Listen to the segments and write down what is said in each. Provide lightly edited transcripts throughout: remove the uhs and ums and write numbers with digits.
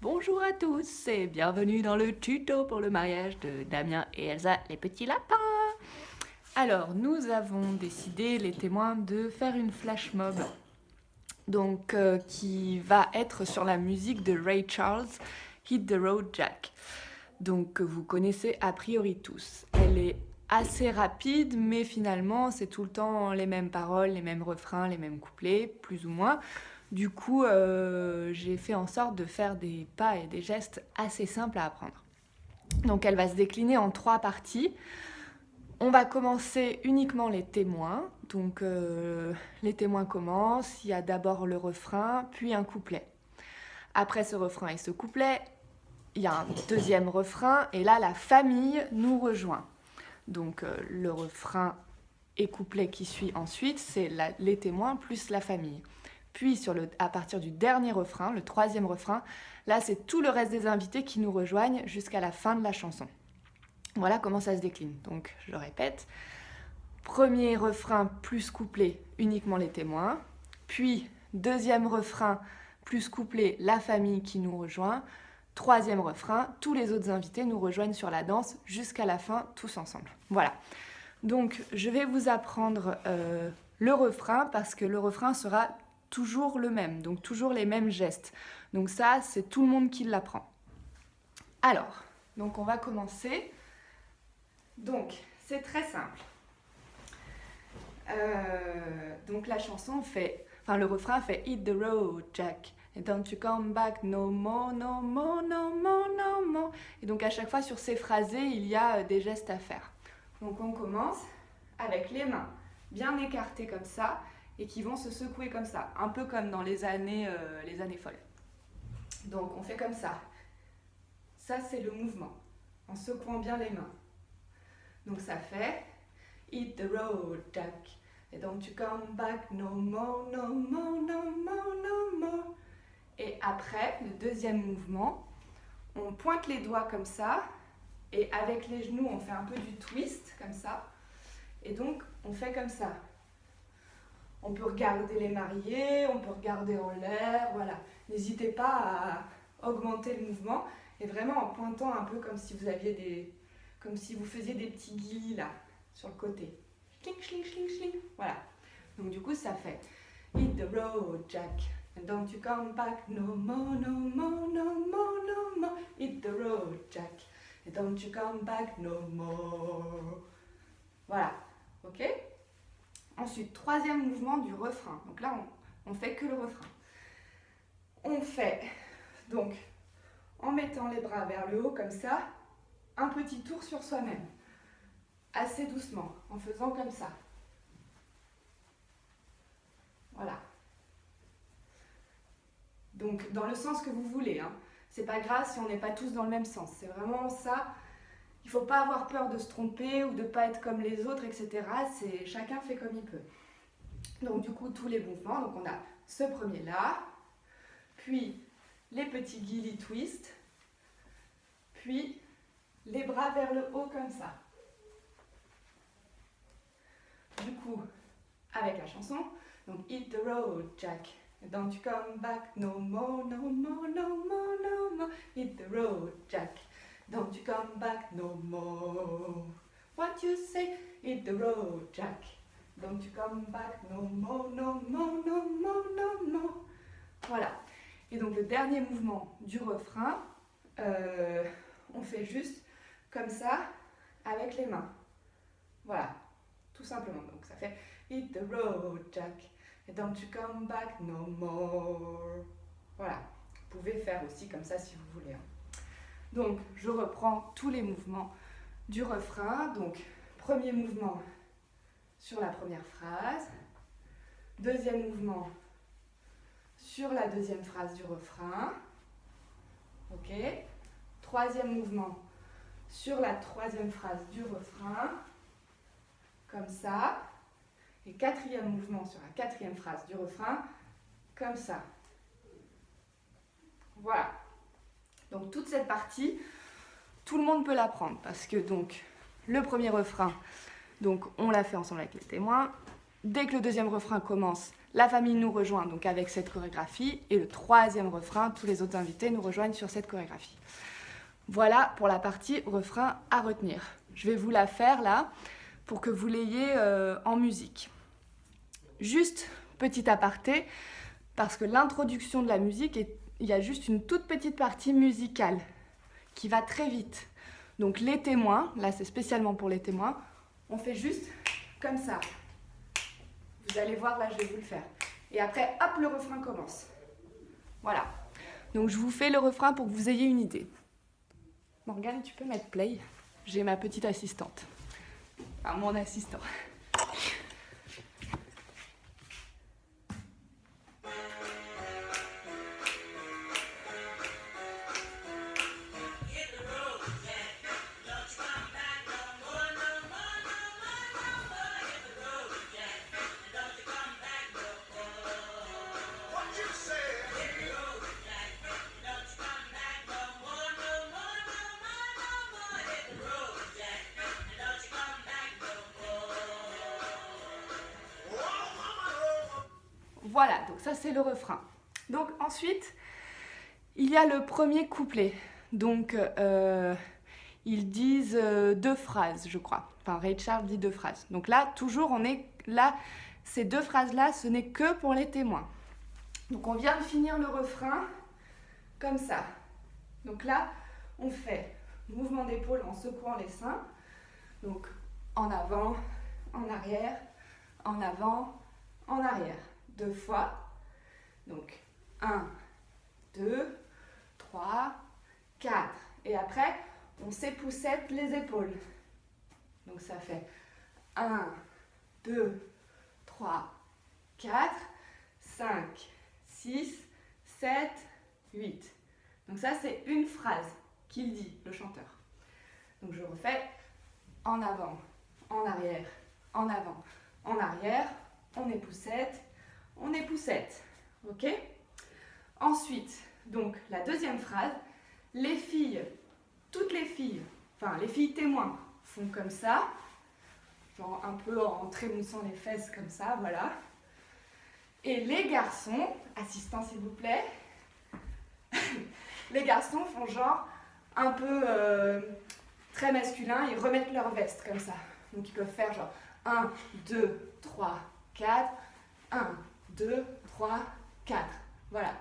Bonjour à tous et bienvenue dans le tuto pour le mariage de Damien et Elsa, les petits lapins. Alors, nous avons décidé, les témoins, de faire une flash mob, qui va être sur la musique de Ray Charles, Hit the Road Jack. Donc, que vous connaissez a priori tous. Elle est assez rapide, mais finalement, c'est tout le temps les mêmes paroles, les mêmes refrains, les mêmes couplets, plus ou moins. Du coup, j'ai fait en sorte de faire des pas et des gestes assez simples à apprendre. Donc elle va se décliner en 3 parties. On va commencer uniquement les témoins. Donc les témoins commencent, il y a d'abord le refrain, puis un couplet. Après ce refrain et ce couplet, il y a un deuxième refrain, et là la famille nous rejoint. Donc le refrain et couplet qui suit ensuite, c'est les témoins plus la famille. Puis à partir du dernier refrain, le troisième refrain, là c'est tout le reste des invités qui nous rejoignent jusqu'à la fin de la chanson. Voilà comment ça se décline. Donc je le répète, premier refrain plus couplet, uniquement les témoins. Puis deuxième refrain plus couplet, la famille qui nous rejoint. Troisième refrain, tous les autres invités nous rejoignent sur la danse jusqu'à la fin, tous ensemble. Voilà. Donc je vais vous apprendre le refrain parce que le refrain sera toujours le même, donc toujours les mêmes gestes. Donc ça, c'est tout le monde qui l'apprend. Alors, donc on va commencer. Donc, c'est très simple. Donc la chanson le refrain fait Hit the road, Jack. And don't you come back no more, no more, no more, no more. Et donc à chaque fois sur ces phrasés, il y a des gestes à faire. Donc on commence avec les mains bien écartées comme ça et qui vont se secouer comme ça, un peu comme dans les années folles. Donc on fait comme ça. Ça c'est le mouvement, en secouant bien les mains. Donc ça fait Hit the road, Jack. And don't you come back no more, no more, no more, no more. Et après, le deuxième mouvement, on pointe les doigts comme ça, et avec les genoux, on fait un peu du twist, comme ça. Et donc, on fait comme ça. On peut regarder les mariés, on peut regarder en l'air, voilà. N'hésitez pas à augmenter le mouvement, et vraiment en pointant un peu comme si vous faisiez des petits guillis là, sur le côté. Schling, schling, schling, schling. Voilà. Donc du coup, ça fait Hit the road, Jack. And don't you come back no more, no more, no more, no more. Hit the road, Jack. And don't you come back no more. Voilà. Ok? Ensuite, troisième mouvement du refrain. Donc là, on fait que le refrain. On fait, donc, en mettant les bras vers le haut comme ça, un petit tour sur soi-même. Assez doucement, en faisant comme ça. Voilà. Donc, dans le sens que vous voulez. Hein. C'est pas grave si on n'est pas tous dans le même sens. C'est vraiment ça. Il ne faut pas avoir peur de se tromper ou de ne pas être comme les autres, etc. Chacun fait comme il peut. Donc, du coup, tous les mouvements. Donc, on a ce premier-là, puis les petits ghillie twist, puis les bras vers le haut comme ça. Du coup, avec la chanson, donc Hit the road, Jack. Don't you come back no more, no more, no more, no more. Hit the road, Jack. Don't you come back no more. What you say? Hit the road, Jack. Don't you come back no more, no more, no more, no more. Voilà. Et donc le dernier mouvement du refrain, on fait juste comme ça avec les mains. Voilà, tout simplement. Donc ça fait Hit the road, Jack. And don't you come back no more. Voilà, vous pouvez faire aussi comme ça si vous voulez. Donc je reprends tous les mouvements du refrain. Donc premier mouvement sur la première phrase. Deuxième mouvement sur la deuxième phrase du refrain. Ok. Troisième mouvement sur la troisième phrase du refrain. Comme ça. Et quatrième mouvement sur la quatrième phrase du refrain. Comme ça. Voilà. Donc toute cette partie, tout le monde peut l'apprendre parce que donc le premier refrain, donc on l'a fait ensemble avec les témoins. Dès que le deuxième refrain commence, la famille nous rejoint donc avec cette chorégraphie et le troisième refrain, tous les autres invités nous rejoignent sur cette chorégraphie. Voilà pour la partie refrain à retenir. Je vais vous la faire là pour que vous l'ayez en musique. Juste petit aparté, parce que l'introduction de la musique, il y a juste une toute petite partie musicale qui va très vite. Donc les témoins, là c'est spécialement pour les témoins, on fait juste comme ça. Vous allez voir, là je vais vous le faire. Et après, hop, le refrain commence. Voilà. Donc je vous fais le refrain pour que vous ayez une idée. Morgane, tu peux mettre play? J'ai ma petite assistante. Enfin, mon assistant. Voilà, donc ça c'est le refrain. Donc ensuite, il y a le premier couplet. Donc ils disent 2 phrases, je crois. Enfin, Ray Charles dit 2 phrases. Donc là, toujours, on est là. Ces 2 phrases-là, ce n'est que pour les témoins. Donc on vient de finir le refrain comme ça. Donc là, on fait mouvement d'épaule en secouant les seins. Donc en avant, en arrière, en avant, en arrière. 2 fois. Donc 1, 2, 3, 4. Et après, on s'époussette les épaules. Donc ça fait 1, 2, 3, 4, 5, 6, 7, 8. Donc ça, c'est une phrase qu'il dit, le chanteur. Donc je refais en avant, en arrière, en avant, en arrière, on époussette, on époussette. Ok? Ensuite, donc la deuxième phrase, les filles, toutes les filles, enfin les filles témoins font comme ça, genre un peu en trémoussant les fesses comme ça, voilà. Et les garçons, assistant s'il vous plaît, les garçons font genre un peu très masculin, ils remettent leur veste comme ça. Donc ils peuvent faire genre 1, 2, 3, 4, 1, 2, 3, 4. Voilà.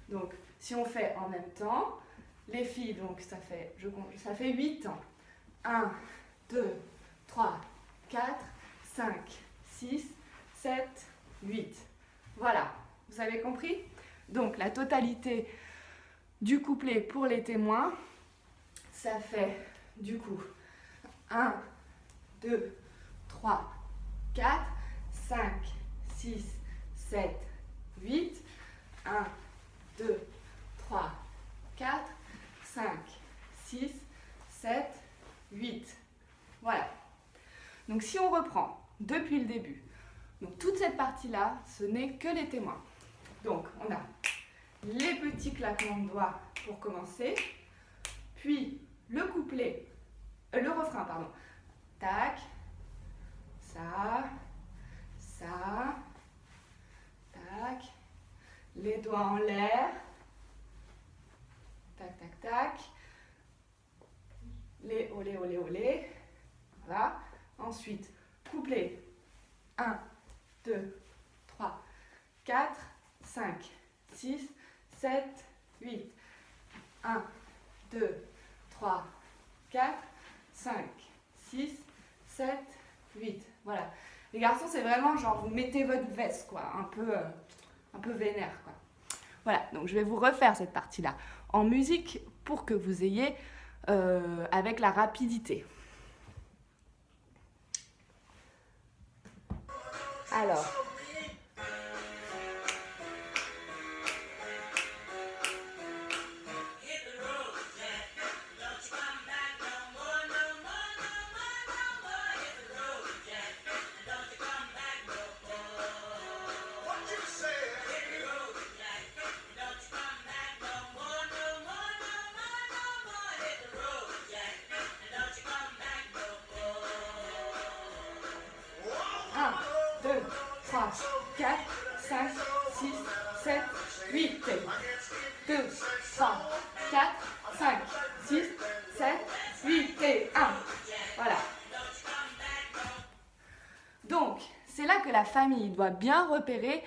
Donc si on fait en même temps, les filles, donc ça fait 8 ans. 1, 2, 3, 4, 5, 6, 7, 8. Voilà. Vous avez compris? Donc la totalité du couplet pour les témoins, ça fait du coup 1, 2, 3, 4, 5, 6, 7, 8. 1, 2, 3, 4, 5, 6, 7, 8. Voilà. Donc si on reprend depuis le début, donc toute cette partie-là, ce n'est que les témoins. Donc on a les petits claquements de doigts pour commencer, puis le couplet, le refrain, pardon. Tac, ça, ça, tac, les doigts en l'air, tac, tac, tac, les olé, olé, olé, voilà. Ensuite, couplet, 1, 2, 3, 4, 5, 6, 7, 8. 1, 2, 3, 4, 5, 6, 7, 8. Voilà. Les garçons, c'est vraiment genre, vous mettez votre veste, quoi, un peu vénère, quoi. Voilà, donc je vais vous refaire cette partie-là en musique pour que vous ayez avec la rapidité. Alors. 5, 6, 7, 8 et 2, 3, 4, 5, 6, 7, 8 et 1. Voilà. Donc, c'est là que la famille doit bien repérer,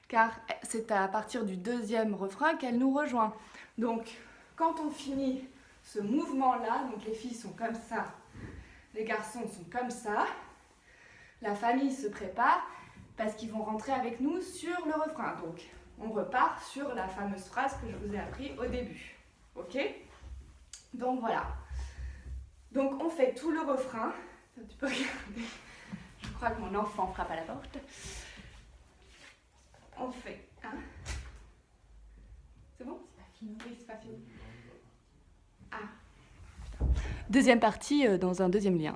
car c'est à partir du deuxième refrain qu'elle nous rejoint. Donc, quand on finit ce mouvement-là, donc les filles sont comme ça, les garçons sont comme ça, la famille se prépare parce qu'ils vont rentrer avec nous sur le refrain. Donc, on repart sur la fameuse phrase que je vous ai appris au début. Ok? Donc, voilà. Donc, on fait tout le refrain. Tu peux regarder. Je crois que mon enfant frappe à la porte. On fait un. C'est bon? C'est pas fini. Oui, c'est pas fini. Ah. Deuxième partie dans un deuxième lien.